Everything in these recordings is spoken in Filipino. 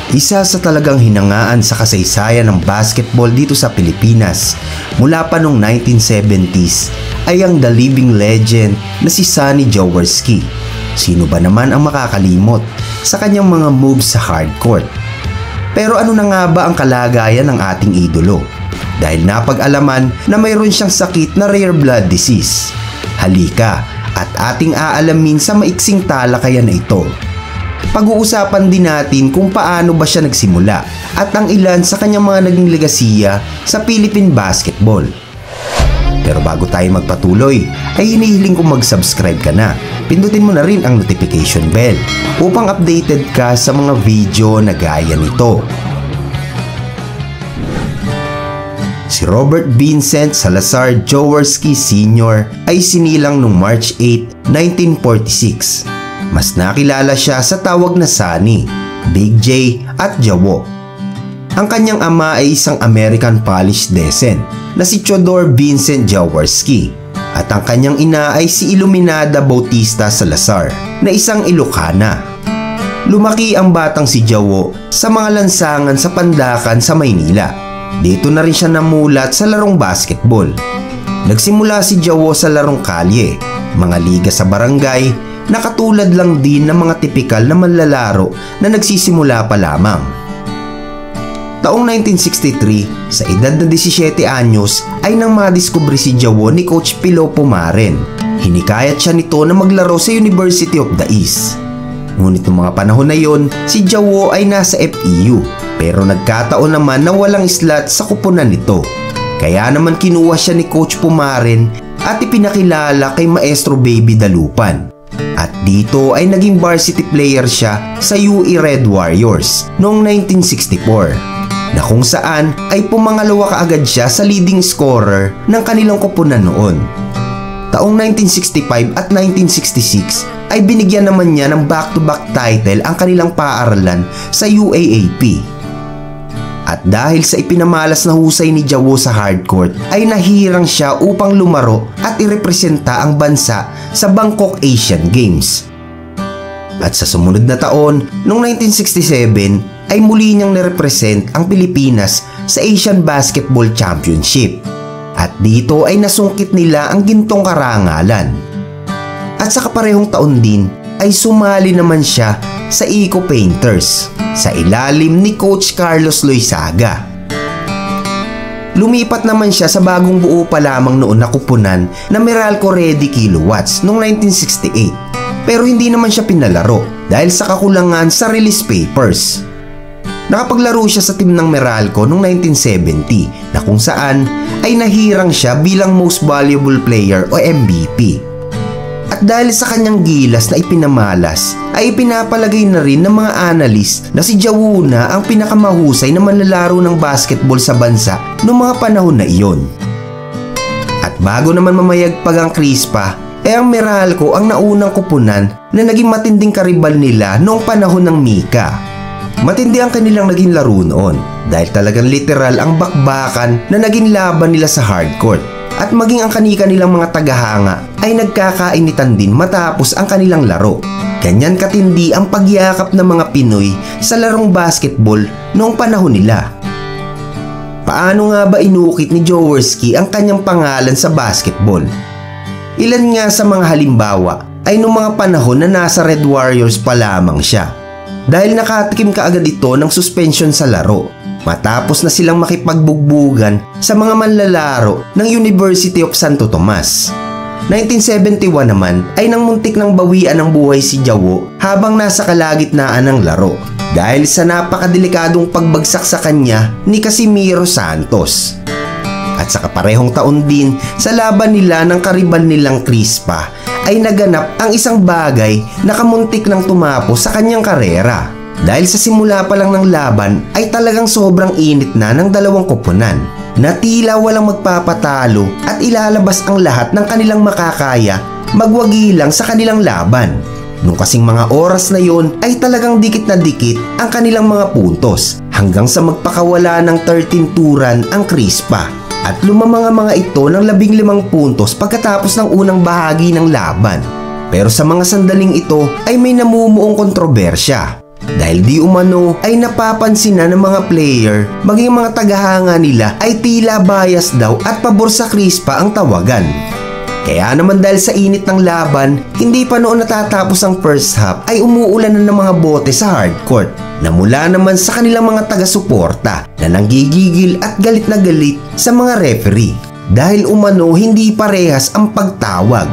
Isa sa talagang hinangaan sa kasaysayan ng basketball dito sa Pilipinas mula pa noong 1970s ay ang the living legend na si Sonny Jaworski. Sino ba naman ang makakalimot sa kanyang mga moves sa hardcourt? Pero ano na nga ba ang kalagayan ng ating idolo? Dahil napag-alaman na mayroon siyang sakit na rare blood disease. Halika at ating aalamin sa maiksing talakayan na ito. Pag-uusapan din natin kung paano ba siya nagsimula at ang ilan sa kanyang mga naging legasiya sa Philippine basketball. Pero bago tayo magpatuloy, ay hinihiling kong mag-subscribe ka na. Pindutin mo na rin ang notification bell upang updated ka sa mga video na gaya nito. Si Robert Vincent Salazar Jaworski Sr. ay sinilang noong March 8, 1946. Mas nakilala siya sa tawag na Sonny, Big J at Jawo. Ang kanyang ama ay isang American Polish descent na si Theodore Vincent Jaworski at ang kanyang ina ay si Iluminada Bautista Salazar na isang Ilocana. Lumaki ang batang si Jawo sa mga lansangan sa Pandakan sa Maynila. Dito na rin siya namulat sa larong basketball. Nagsimula si Jawo sa larong kalye, mga liga sa barangay, na katulad lang din ng mga tipikal na manlalaro na nagsisimula pa lamang. Taong 1963, sa edad na 17 anyos ay nang madiskubre si Jawo ni Coach Pilo Pumaren. Hinikayat siya nito na maglaro sa University of the East. Ngunit noong mga panahon na yon, si Jawo ay nasa FEU pero nagkataon naman na walang slot sa kupunan nito. Kaya naman kinuha siya ni Coach Pumaren at ipinakilala kay Maestro Baby Dalupan. At dito ay naging varsity player siya sa UE Red Warriors noong 1964 na kung saan ay pumangalawa kaagad siya sa leading scorer ng kanilang koponan noon. Taong 1965 at 1966 ay binigyan naman niya ng back-to-back title ang kanilang paaralan sa UAAP. At dahil sa ipinamalas na husay ni Jawo sa hardcourt ay nahirang siya upang lumaro at irepresenta ang bansa sa Bangkok Asian Games. At sa sumunod na taon, noong 1967 ay muli niyang nirepresent ang Pilipinas sa Asian Basketball Championship. At dito ay nasungkit nila ang gintong karangalan. At sa kaparehong taon din ay sumali naman siya sa Eco Painters sa ilalim ni Coach Carlos Loizaga. Lumipat naman siya sa bagong buo pa lamang noon na kupunan na Meralco Ready Kilowatts noong 1968 pero hindi naman siya pinalaro dahil sa kakulangan sa release papers. Nakapaglaro siya sa team ng Meralco noong 1970 na kung saan ay nahirang siya bilang Most Valuable Player o MVP. At dahil sa kanyang gilas na ipinamalas, ay pinapalagay na rin ng mga analyst na si Jawo na ang pinakamahusay na manlalaro ng basketball sa bansa noong mga panahon na iyon. At bago naman mamayagpag ang Crispa, ay ang Meralco ang naunang kupunan na naging matinding karibal nila noong panahon ng Mika. Matindi ang kanilang naging laro noon dahil talagang literal ang bakbakan na naging laban nila sa hardcourt. At maging ang kanilang mga tagahanga ay nagkakainitan din matapos ang kanilang laro. Ganyan katindi ang pagyakap ng mga Pinoy sa larong basketball noong panahon nila. Paano nga ba inukit ni Jaworski ang kanyang pangalan sa basketball? Ilan nga sa mga halimbawa ay noong mga panahon na nasa Red Warriors pa lamang siya. Dahil nakatikim kaagad ito ng suspension sa laro. Matapos na silang makipagbugbugan sa mga manlalaro ng University of Santo Tomas. 1971 naman ay nang muntik ng bawian ng buhay si Jawo habang nasa kalagitnaan ng laro dahil sa napakadelikadong pagbagsak sa kanya ni Casimiro Santos. At sa kaparehong taon din sa laban nila ng karibal nilang Crispa ay naganap ang isang bagay na kamuntik ng tumapos sa kanyang karera. Dahil sa simula pa lang ng laban ay talagang sobrang init na ng dalawang koponan na tila walang magpapatalo at ilalabas ang lahat ng kanilang makakaya magwagi lang sa kanilang laban. Nung kasing mga oras na yon ay talagang dikit na dikit ang kanilang mga puntos hanggang sa magpakawala ng 13 turan ang Crispa at lumamanga ito ng 15 puntos pagkatapos ng unang bahagi ng laban. Pero sa mga sandaling ito ay may namumuong kontrobersya. Dahil di umano ay napapansin na ng mga player maging mga tagahanga nila ay tila bias daw at pabor sa Crispa ang tawagan. Kaya naman dahil sa init ng laban, hindi pa noon natatapos ang first half ay umuulan na ng mga bote sa hardcourt na mula naman sa kanilang mga taga-suporta na nanggigigil at galit na galit sa mga referee dahil umano hindi parehas ang pagtawag.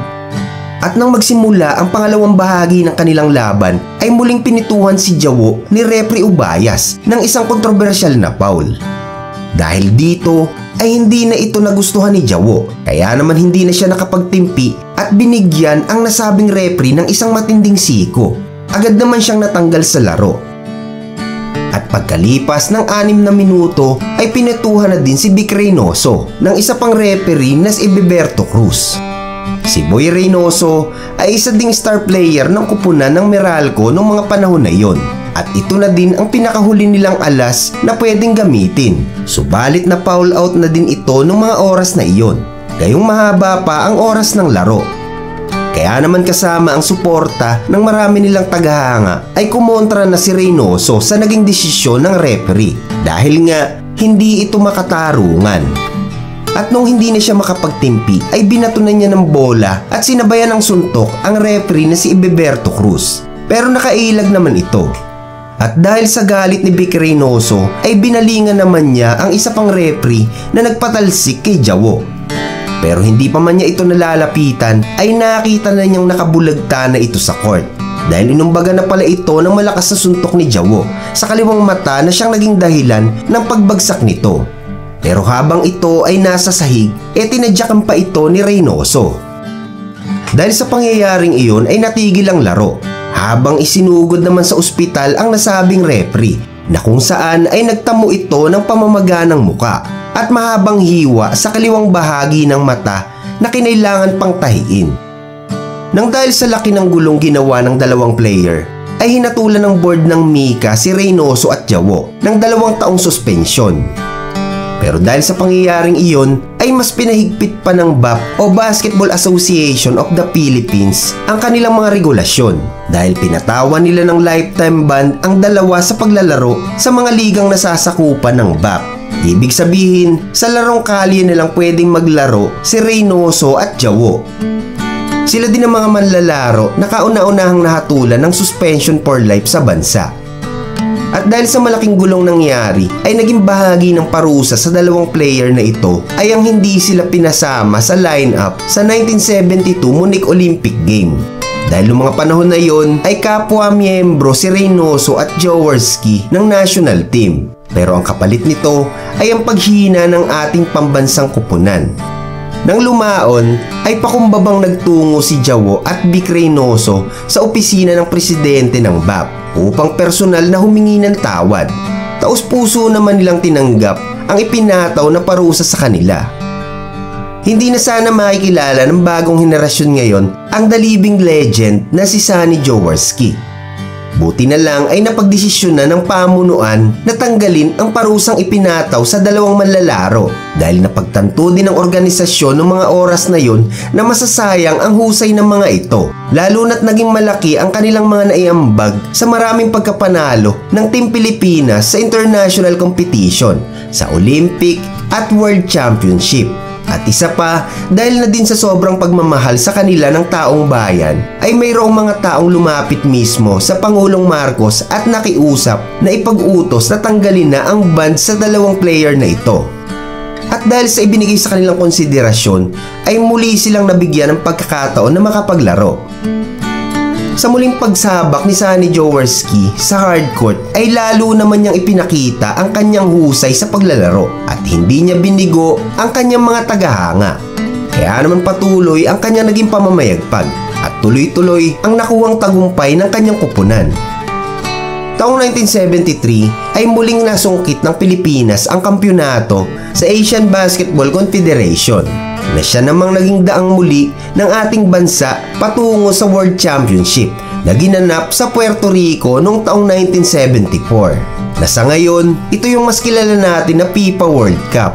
At nang magsimula ang pangalawang bahagi ng kanilang laban ay muling pinituhan si Jawo ni Referee Ubayas ng isang kontrobersyal na foul. Dahil dito ay hindi na ito nagustuhan ni Jawo kaya naman hindi na siya nakapagtimpi at binigyan ang nasabing referee ng isang matinding siko. Agad naman siyang natanggal sa laro. At pagkalipas ng 6 na minuto ay pinituhan na din si Vic Reynoso ng isa pang referee na si Beberto Cruz. Si Boy Reynoso ay isa ding star player ng kupunan ng Meralco noong mga panahon na iyon. At ito na din ang pinakahuli nilang alas na pwedeng gamitin. Subalit na foul out na din ito noong mga oras na iyon. Gayong mahaba pa ang oras ng laro. Kaya naman kasama ang suporta ng marami nilang tagahanga ay kumontra na si Reynoso sa naging desisyon ng referee. Dahil nga hindi ito makatarungan. At nung hindi na siya makapagtimpi ay binatunan niya ng bola at sinabayan ng suntok ang referee na si Beberto Cruz. Pero nakailag naman ito. At dahil sa galit ni Vic Reynoso ay binalingan naman niya ang isa pang referee na nagpatalsik kay Jawo. Pero hindi pa man niya ito nalalapitan ay nakita na niyang nakabulagta na ito sa court. Dahil inumbaga na pala ito ng malakas na suntok ni Jawo sa kaliwang mata na siyang naging dahilan ng pagbagsak nito. Pero habang ito ay nasa sahig, tinadyakan pa ito ni Reynoso. Dahil sa pangyayaring iyon ay natigil ang laro, habang isinugod naman sa ospital ang nasabing referee na kung saan ay nagtamo ito ng pamamaga ng muka at mahabang hiwa sa kaliwang bahagi ng mata na kinailangan pang tahiin. Nang dahil sa laki ng gulong ginawa ng dalawang player, ay hinatulan ng board ng Mika si Reynoso at Jawo ng 2 taong suspensyon. Pero dahil sa pangyayaring iyon ay mas pinahigpit pa ng BAP o Basketball Association of the Philippines ang kanilang mga regulasyon dahil pinatawan nila ng lifetime ban ang dalawa sa paglalaro sa mga ligang nasasakupan ng BAP. Ibig sabihin, sa larong kalye nilang pwedeng maglaro si Reynoso at Jawo. Sila din ang mga manlalaro na kauna-unahang nahatulan ng suspension for life sa bansa. At dahil sa malaking gulong nangyari ay naging bahagi ng parusa sa dalawang player na ito ay ang hindi sila pinasama sa lineup sa 1972 Munich Olympic Game. Dahil noong mga panahon na yon ay kapwa miyembro si Reynoso at Jaworski ng national team. Pero ang kapalit nito ay ang paghina ng ating pambansang kupunan. Nang lumaon ay pakumbabang nagtungo si Jawo at Vic Reynoso sa opisina ng presidente ng BAP upang personal na humingi ng tawad. Taos-puso naman nilang tinanggap ang ipinataw na parusa sa kanila. Hindi na sana makikilala ng bagong henerasyon ngayon ang the living legend na si Sonny Jaworski. Buti na lang ay napagdesisyon na ng pamunuan na tanggalin ang parusang ipinataw sa dalawang manlalaro dahil napagtanto din ng organisasyon noong mga oras na yon na masasayang ang husay ng mga ito, lalo na't naging malaki ang kanilang mga naiambag sa maraming pagkapanalo ng Team Pilipinas sa international competition, sa Olympic at World Championship. At isa pa, dahil na din sa sobrang pagmamahal sa kanila ng taong bayan, ay mayroong mga taong lumapit mismo sa Pangulong Marcos at nakiusap na ipag-utos na tanggalin na ang ban sa dalawang player na ito. At dahil sa ibinigay sa kanilang konsiderasyon, ay muli silang nabigyan ng pagkakataon na makapaglaro. Sa muling pagsabak ni Sonny Jaworski sa hardcourt ay lalo naman niyang ipinakita ang kanyang husay sa paglalaro at hindi niya binigo ang kanyang mga tagahanga. Kaya naman patuloy ang kanyang naging pamamayagpag at tuloy-tuloy ang nakuhang tagumpay ng kanyang kupunan. Taong 1973 ay muling nasungkit ng Pilipinas ang kampyonato sa Asian Basketball Confederation na siya namang naging daang muli ng ating bansa patungo sa World Championship na ginanap sa Puerto Rico noong taong 1974 na sa ngayon ito yung mas kilala natin na FIFA World Cup.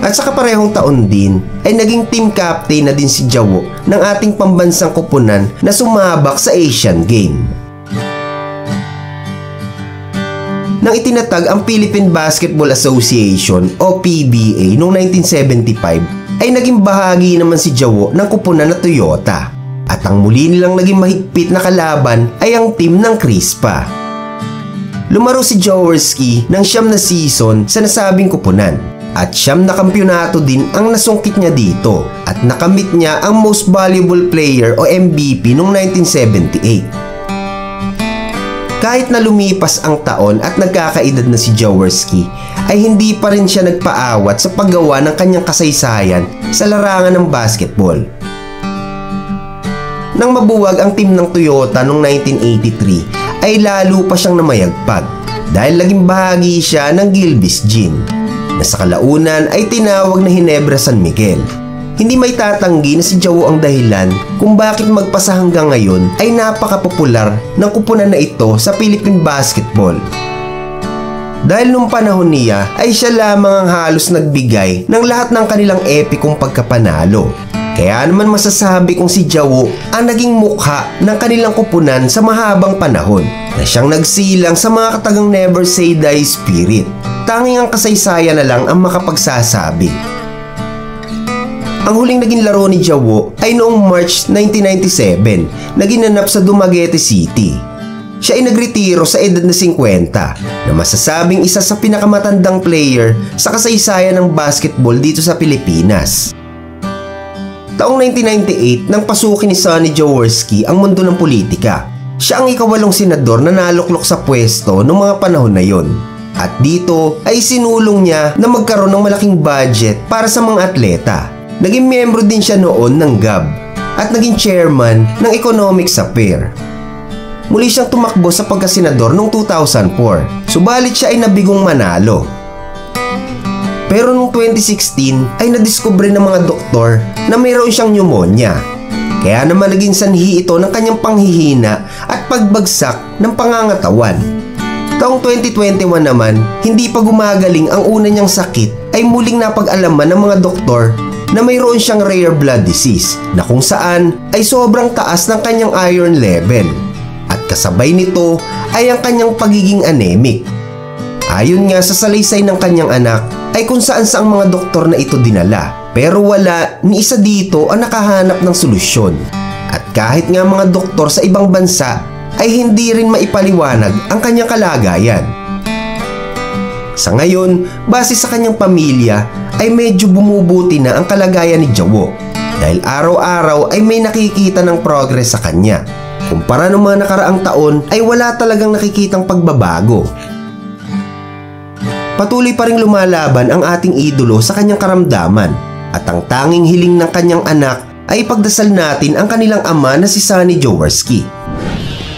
At sa kaparehong taon din ay naging team captain na din si Jawo ng ating pambansang kupunan na sumabak sa Asian Game. nang itinatag ang Philippine Basketball Association o PBA noong 1975 ay naging bahagi naman si Jawo ng kupunan na Toyota. At ang muli nilang naging mahigpit na kalaban ay ang team ng Crispa. Lumaro si Jaworski ng 9 na season sa nasabing kupunan at 9 na kampyonato din ang nasungkit niya dito at nakamit niya ang Most Valuable Player o MVP noong 1978. Kahit na lumipas ang taon at nagkakaedad na si Jaworski, ay hindi pa rin siya nagpaawat sa paggawa ng kanyang kasaysayan sa larangan ng basketball. Nang mabuwag ang team ng Toyota noong 1983, ay lalo pa siyang namayagpag dahil naging bahagi siya ng Gilbis Gin na sa kalaunan ay tinawag na Ginebra San Miguel. Hindi may tatanggi na si Jawo ang dahilan kung bakit magpasa hanggang ngayon ay napakapopular ng kupunan na ito sa Philippine basketball. Dahil nung panahon niya ay siya lamang ang halos nagbigay ng lahat ng kanilang epikong pagkapanalo. Kaya naman masasabi kong si Jawo ang naging mukha ng kanilang kupunan sa mahabang panahon na siyang nagsilang sa mga katagang never say die spirit. Tanging ang kasaysayan na lang ang makapagsasabi. Ang huling naging laro ni Jawo ay noong March 1997 na ginanap sa Dumaguete City. Siya ay nagretiro sa edad na 50 na masasabing isa sa pinakamatandang player sa kasaysayan ng basketball dito sa Pilipinas. Taong 1998 nang pasukin ni Sonny Jaworski ang mundo ng politika. Siya ang ika-8 senador na naluklok sa pwesto noong mga panahon na yon. At dito ay sinulong niya na magkaroon ng malaking budget para sa mga atleta. Naging miyembro din siya noon ng GAB at naging chairman ng Economics Affairs. Muli siyang tumakbo sa pagkasenador noong 2004, subalit siya ay nabigong manalo. Pero noong 2016 ay nadiskubre ng mga doktor na mayroon siyang pneumonia. Kaya naman naging sanhi ito ng kanyang panghihina at pagbagsak ng pangangatawan. Taong 2021 naman, hindi pa gumagaling ang una niyang sakit ay muling napag-alaman ng mga doktor na mayroon siyang rare blood disease na kung saan ay sobrang taas ng kanyang iron level. At kasabay nito ay ang kanyang pagiging anemic. Ayon nga sa salaysay ng kanyang anak ay kung saan sa mga doktor na ito dinala, pero wala ni isa dito ang nakahanap ng solusyon. At kahit nga mga doktor sa ibang bansa ay hindi rin maipaliwanag ang kanyang kalagayan. Sa ngayon, base sa kanyang pamilya ay medyo bumubuti na ang kalagayan ni Jawo dahil araw-araw ay may nakikita ng progress sa kanya. Kumpara ng mga nakaraang taon ay wala talagang nakikitang pagbabago. Patuloy pa ring lumalaban ang ating idolo sa kanyang karamdaman at ang tanging hiling ng kanyang anak ay pagdasal natin ang kanilang ama na si Sonny Jaworski.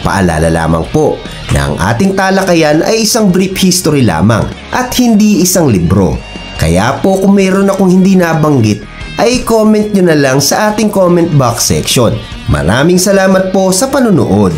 Paalala lamang po na ang ating talakayan ay isang brief history lamang at hindi isang libro. Kaya po kung mayroon akong hindi nabanggit ay comment nyo na lang sa ating comment box section. Maraming salamat po sa panunood.